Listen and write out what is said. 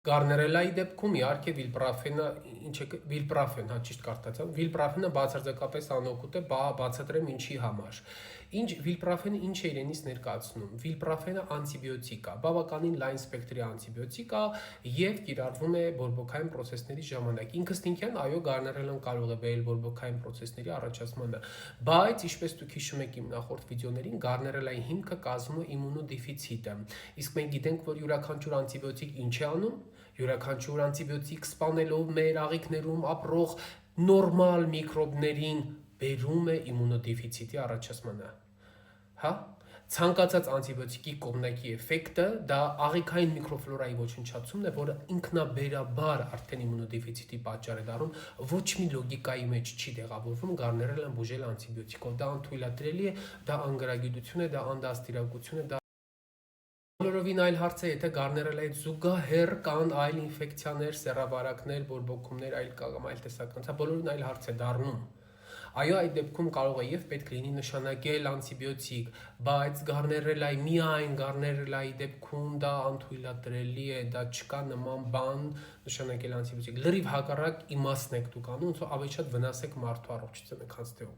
Գարներելայի դեպքում իհարկե վիլպրաֆեն, հա ճիշտ կարդացա, վիլպրաֆենը բացարձակապես անօգուտ է, բացատրեմ ինչի համար։ Վիլպրաֆենը ինչ է իրենից ներկայացնում։ Վիլպրաֆենը անտիբիոտիկ է, բավականին լայն սպեկտրի անտիբիոտիկ է եւ կիրառվում է բորբոքային պրոցեսների ժամանակ։ Ինքնին, այո, գարներելան կարող է բերել բորբոքային պրոցեսների առաջացմանը, բայց ինչպես դուք հիշում եք իմ նախորդ վիդեոներին, գարներելայի հիմքը կազմում է իմունոդեֆիցիտը։ Իսկ մենք գիտենք, որ յուրաքանչյուր անտիբիոտիկ ինչ է անում, յուրաքանչյուր անտիբիոտիկ սպանելով մեր աղիքներում ապրող նորմալ միկրոբներին բերում է իմունոդեֆիցիտի առաջացմանը, հա։ Ցանկացած անտիբիոտիկի կողմնակի էֆեկտը դա աղիքային միկրոֆլորայի ոչնչացումն է, որը ինքնաբերաբար արդեն իմունոդեֆիցիտի պատճառ է դառնում, ոչ մի լոգիկայի մեջ չի տեղավորվում գարներելան բուժել անտիբիոտիկով, դա անթույլատրելի է, դա անգրագիտություն է, դա անդաստիարակություն է, դա բոլորովին այլ հարց է, եթե գարներելային զուգահեռ կան այլ ինֆեկցիաներ, սեռավարակներ, բորբոքումներ, այլ տեսակներ, դա բոլորովին այլ հարց է դառնում։ Այո, այդ դեպքում կարող է եւ պետք լինի նշանակել անտիբիոտիկ, բայց միայն գարներելայի դեպքում դա անթույլատրելի է, դա չկա նման բան նշանակել անտիբիոտիկ։ Լրիվ հակառակ իմաստն եք դուք անում, ավելի շատ վնաս եք մարդու առողջությանը, քան թե